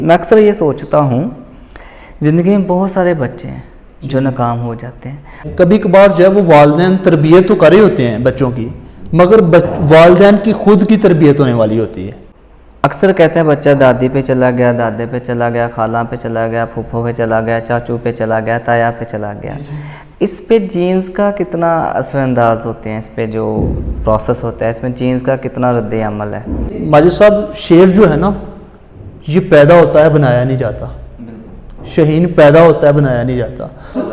میں اکثر یہ سوچتا ہوں زندگی میں بہت سارے بچے ہیں جو ناکام ہو جاتے ہیں. کبھی کبھار جو ہے وہ والدین تربیت تو کر رہے ہوتے ہیں بچوں کی، مگر والدین کی خود کی تربیت ہونے والی ہوتی ہے. اکثر کہتے ہیں بچہ دادی پہ چلا گیا، دادے پہ چلا گیا، خالہ پہ چلا گیا، پھوپھو پہ چلا گیا، چاچو پہ چلا گیا، تایا پہ چلا گیا. اس پہ جینز کا کتنا اثر انداز ہوتے ہیں، اس پہ جو پروسیس ہوتا ہے اس میں جینز کا کتنا رد عمل ہے؟ ماجد صاحب، شیر جو ہے نا یہ پیدا ہوتا ہے، بنایا نہیں جاتا. شہین پیدا ہوتا ہے، بنایا نہیں جاتا.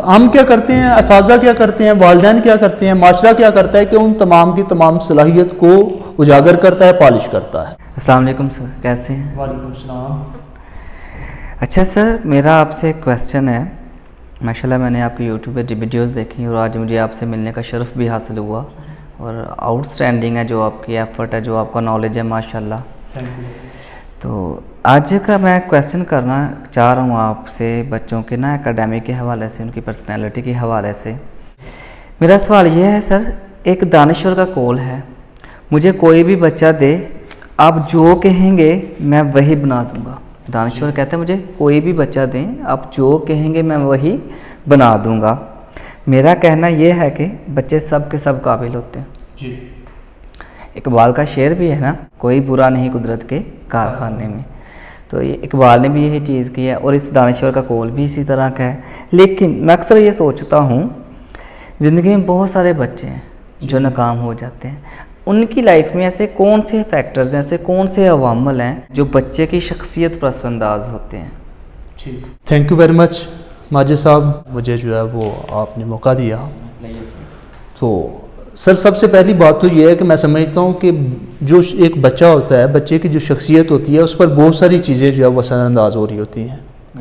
ہم کیا کرتے ہیں، اساتذہ کیا کرتے ہیں، والدین کیا کرتے ہیں، معاشرہ کیا کرتا ہے کہ ان تمام کی تمام صلاحیت کو اجاگر کرتا ہے، پالش کرتا ہے. السلام علیکم سر، کیسے ہیں؟ وعلیکم السلام. اچھا سر، میرا آپ سے ایک کویسچن ہے. ماشاءاللہ میں نے آپ کی یوٹیوب پہ ویڈیوز دیکھی اور آج مجھے آپ سے ملنے کا شرف بھی حاصل ہوا، اور آؤٹ اسٹینڈنگ ہے جو آپ کی ایفرٹ ہے، جو آپ کا نالج ہے ماشاءاللہ. تو آج کا میں کویسچن کرنا چاہ رہا ہوں آپ سے بچوں کے نا اکیڈیمک کے حوالے سے، ان کی پرسنالٹی کے حوالے سے. میرا سوال یہ ہے سر، ایک دانشور کا قول ہے، مجھے کوئی بھی بچہ دے، آپ جو کہیں گے میں وہی بنا دوں گا. دانشور کہتے ہیں مجھے کوئی بھی بچہ دیں، آپ جو کہیں گے میں وہی بنا دوں گا. میرا کہنا یہ ہے کہ بچے سب کے سب قابل ہوتے ہیں. جی. اقبال کا شعر بھی ہے نا، کوئی برا نہیں قدرت کے کارخانے میں. تو یہ اقبال نے بھی یہی چیز کی ہے، اور اس دانشور کا قول بھی اسی طرح کا ہے. لیکن میں اکثر یہ سوچتا ہوں زندگی میں بہت سارے بچے ہیں جو ناکام ہو جاتے ہیں. ان کی لائف میں ایسے کون سے فیکٹرز ہیں، ایسے کون سے عوامل ہیں جو بچے کی شخصیت پر اثر انداز ہوتے ہیں؟ Thank you very much Majid صاحب، مجھے جو ہے وہ آپ نے موقع دیا. تو سر سب سے پہلی بات تو یہ ہے کہ میں سمجھتا ہوں کہ جو ایک بچہ ہوتا ہے، بچے کی جو شخصیت ہوتی ہے اس پر بہت ساری چیزیں جو ہے وہ اثر انداز ہو رہی ہوتی ہیں.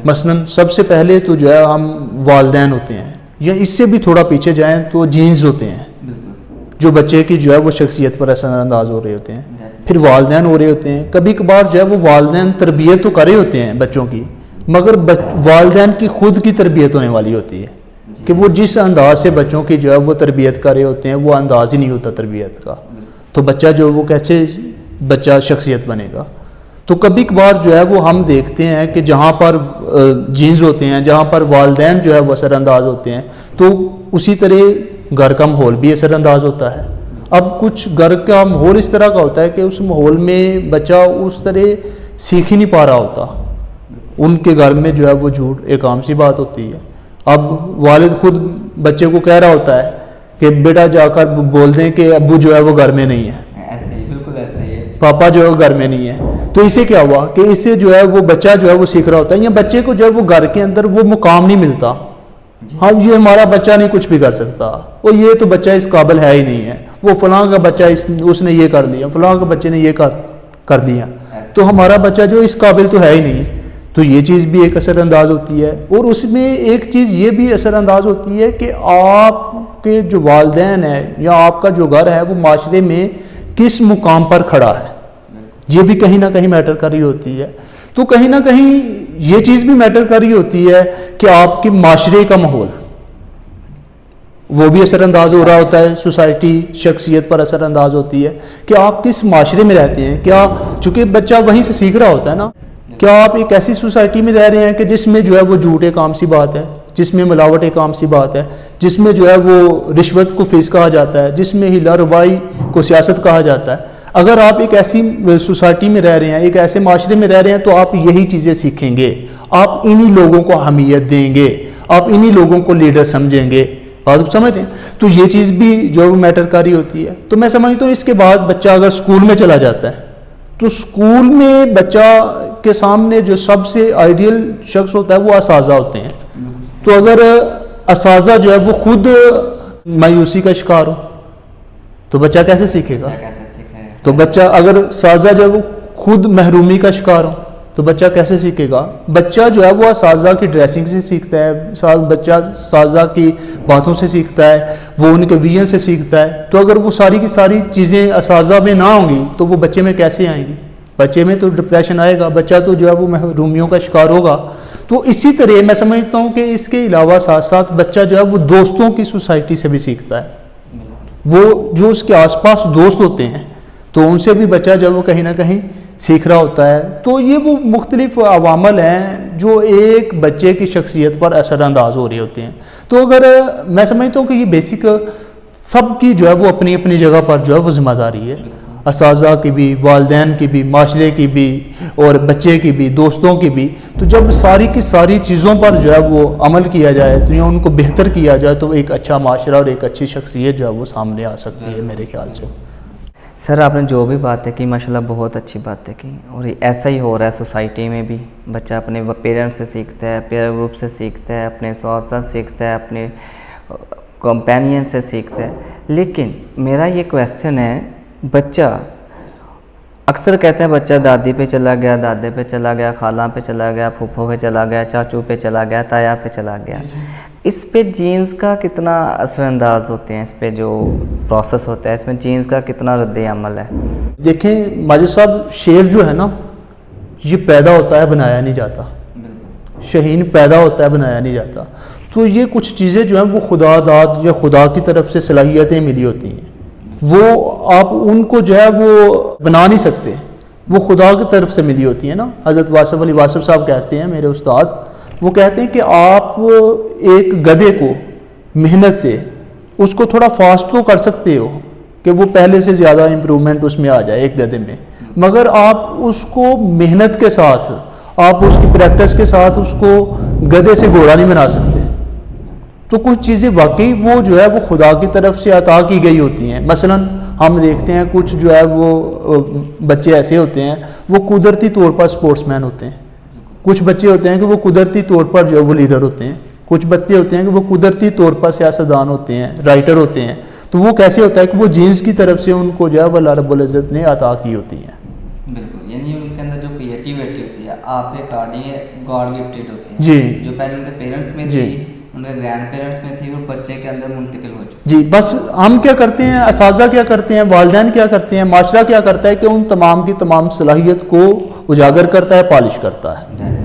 مثلاً سب سے پہلے تو جو ہے ہم والدین ہوتے ہیں، یا اس سے بھی تھوڑا پیچھے جائیں تو جینز ہوتے ہیں جو بچے کی جو ہے وہ شخصیت پر اثر انداز ہو رہے ہوتے ہیں. پھر والدین ہو رہے ہوتے ہیں. کبھی کبھار جو ہے وہ والدین تربیت تو کر رہے ہوتے ہیں بچوں کی، مگر والدین کی خود کی تربیت ہونے والی ہوتی ہے کہ وہ جس انداز سے بچوں کی جو ہے وہ تربیت کر رہے ہوتے ہیں وہ انداز ہی نہیں ہوتا تربیت کا. تو بچہ جو وہ کیسے بچہ شخصیت بنے گا. تو کبھی کبھار جو ہے وہ ہم دیکھتے ہیں کہ جہاں پر جینز ہوتے ہیں، جہاں پر والدین جو ہے وہ اثر انداز ہوتے ہیں، تو اسی طرح گھر کا ماحول بھی اثر انداز ہوتا ہے. اب کچھ گھر کا ماحول اس طرح کا ہوتا ہے کہ اس ماحول میں بچہ اس طرح سیکھ ہی نہیں پا رہا ہوتا. ان کے گھر میں جو ہے وہ جھوٹ ایک عام سی بات ہوتی ہے. اب والد خود بچے کو کہہ رہا ہوتا ہے کہ بیٹا جا کر بول دیں کہ ابو جو ہے وہ گھر میں نہیں ہے، ایسے ہی، بالکل ایسے ہی ہے، پاپا جو ہے وہ گھر میں نہیں ہے. تو اسے کیا ہوا کہ اس سے جو ہے وہ بچہ جو ہے وہ سیکھ رہا ہوتا ہے، یا بچے کو جو ہے وہ گھر کے اندر وہ مقام نہیں ملتا. ہاں یہ ہمارا بچہ نہیں کچھ بھی کر سکتا، اور یہ تو بچہ اس قابل ہے ہی نہیں ہے، وہ فلاں کا بچہ اس نے یہ کر دیا، فلاں کے بچے نے یہ کر دیا، تو ہمارا بچہ جو اس قابل تو ہے ہی نہیں. تو یہ چیز بھی ایک اثر انداز ہوتی ہے. اور اس میں ایک چیز یہ بھی اثر انداز ہوتی ہے کہ آپ کے جو والدین ہیں یا آپ کا جو گھر ہے وہ معاشرے میں کس مقام پر کھڑا ہے، یہ بھی کہیں نہ کہیں میٹر کر رہی ہوتی ہے. تو کہیں نہ کہیں یہ چیز بھی میٹر کر رہی ہوتی ہے کہ آپ کے معاشرے کا ماحول وہ بھی اثر انداز ہو رہا ہوتا ہے. سوسائٹی شخصیت پر اثر انداز ہوتی ہے کہ آپ کس معاشرے میں رہتے ہیں. کیا چونکہ بچہ وہیں سے سیکھ رہا ہوتا ہے نا، کیا آپ ایک ایسی سوسائٹی میں رہ رہے ہیں کہ جس میں جو ہے وہ جھوٹ ایک عام سی بات ہے، جس میں ملاوٹ ایک عام سی بات ہے، جس میں جو ہے وہ رشوت کو فیس کہا جاتا ہے، جس میں ہیلا ربائی کو سیاست کہا جاتا ہے. اگر آپ ایک ایسی سوسائٹی میں رہ رہے ہیں، ایک ایسے معاشرے میں رہ رہے ہیں، تو آپ یہی چیزیں سیکھیں گے. آپ انہی لوگوں کو اہمیت دیں گے، آپ انہی لوگوں کو لیڈر سمجھیں گے. بات سمجھ رہے ہیں؟ تو یہ چیز بھی جو ہے وہ میٹر کاری ہوتی ہے. تو میں سمجھتا ہوں اس کے بعد بچہ اگر اسکول میں چلا جاتا ہے تو اسکول میں بچہ کے سامنے جو سب سے آئیڈیل شخص ہوتا ہے وہ اساتذہ ہوتے ہیں. تو اگر اساتذہ جو ہے وہ خود مایوسی کا شکار ہو تو بچہ کیسے سیکھے گا؟ تو بچہ اگر اساتذہ جو ہے وہ خود محرومی کا شکار ہو تو بچہ کیسے سیکھے گا؟ بچہ جو ہے وہ اساتذہ کی ڈریسنگ سے سیکھتا ہے، بچہ اساتذہ کی باتوں سے سیکھتا ہے، وہ ان کے ویژن سے سیکھتا ہے. تو اگر وہ ساری کی ساری چیزیں اساتذہ میں نہ ہوں گی تو وہ بچے میں کیسے آئیں گی؟ بچے میں تو ڈپریشن آئے گا، بچہ تو جو ہے وہ محرومیوں کا شکار ہوگا. تو اسی طرح میں سمجھتا ہوں کہ اس کے علاوہ ساتھ ساتھ بچہ جو ہے وہ دوستوں کی سوسائٹی سے بھی سیکھتا ہے. وہ جو اس کے آس پاس دوست ہوتے ہیں تو ان سے بھی بچہ جو ہے وہ کہیں نہ کہیں سیکھ رہا ہوتا ہے. تو یہ وہ مختلف عوامل ہیں جو ایک بچے کی شخصیت پر اثر انداز ہو رہے ہوتے ہیں. تو اگر میں سمجھتا ہوں کہ یہ بیسک سب کی جو ہے وہ اپنی اپنی جگہ پر جو ہے وہ ذمہ داری ہے, اساتذہ کی بھی, والدین کی بھی, معاشرے کی بھی, اور بچے کی بھی, دوستوں کی بھی. تو جب ساری کی ساری چیزوں پر جو ہے وہ عمل کیا جائے تو یا ان کو بہتر کیا جائے تو ایک اچھا معاشرہ اور ایک اچھی شخصیت جو ہے وہ سامنے آ سکتی ہے میرے خیال سے. سر آپ نے جو بھی باتیں کی ماشاءاللہ بہت اچھی باتیں کی, اور ایسا ہی ہو رہا ہے سوسائٹی میں بھی. بچہ اپنے پیرنٹس سے سیکھتا ہے, پیئر گروپ سے سیکھتا ہے, اپنے ساتھ سیکھتا ہے, اپنے کمپینین سے سیکھتا ہے. لیکن میرا یہ کویسچن ہے, بچہ اکثر کہتے ہیں بچہ دادی پہ چلا گیا, دادے پہ چلا گیا, خالہ پہ چلا گیا, پھوپھو پہ چلا گیا, چاچو پہ چلا گیا, تایا پہ چلا گیا. اس پہ جینز کا کتنا اثر انداز ہوتے ہیں, اس پہ جو پروسیس ہوتا ہے اس میں جینز کا کتنا رد عمل ہے؟ دیکھیں ماجد صاحب, شیر جو ہے نا یہ پیدا ہوتا ہے بنایا نہیں جاتا. شہین پیدا ہوتا ہے بنایا نہیں جاتا. تو یہ کچھ چیزیں جو ہیں وہ خدا داد یا خدا کی طرف سے صلاحیتیں ملی ہوتی ہیں, وہ آپ ان کو جو ہے وہ بنا نہیں سکتے, وہ خدا کی طرف سے ملی ہوتی ہیں نا. حضرت واصف علی واصف صاحب کہتے ہیں, میرے استاد, وہ کہتے ہیں کہ آپ ایک گدھے کو محنت سے اس کو تھوڑا فاسٹ تو کر سکتے ہو کہ وہ پہلے سے زیادہ امپرومنٹ اس میں آ جائے ایک گدھے میں, مگر آپ اس کو محنت کے ساتھ, آپ اس کی پریکٹس کے ساتھ اس کو گدھے سے گھوڑا نہیں بنا سکتے. تو کچھ چیزیں واقعی وہ جو ہے وہ خدا کی طرف سے عطا کی گئی ہوتی ہیں. مثلا ہم دیکھتے ہیں کچھ جو ہے وہ بچے ایسے ہوتے ہیں وہ قدرتی طور پر سپورٹس مین ہوتے ہیں, کچھ بچے ہوتے ہیں کہ وہ قدرتی طور پر جو ہے وہ لیڈر ہوتے ہیں, کچھ بچے ہوتے ہیں کہ وہ قدرتی طور پر سیاستدان ہوتے ہیں, رائٹر ہوتے ہیں. تو وہ کیسے ہوتا ہے کہ وہ جینز کی طرف سے ان کو جو ہے وہ اللہ رب العزت نے عطا کی ہوتی ہیں. بالکل, یعنی ان کے اندر جو کریٹیوٹی ہوتی ہے آپ کے اکارڈنگ گاڈ گفٹڈ ہوتی ہے, جی, جو پہلے ان کے پیرنٹس میں جی, تھی, ان کے گرینڈ پیرنٹس میں تھی, اور بچے کے اندر منتقل ہو چکی. جی, بس ہم کیا کرتے ہیں, اساتذہ کیا کرتے ہیں, والدین کیا کرتے ہیں, معاشرہ کیا کرتا ہے کہ ان تمام کی تمام صلاحیت کو اجاگر کرتا ہے, پالش کرتا ہے.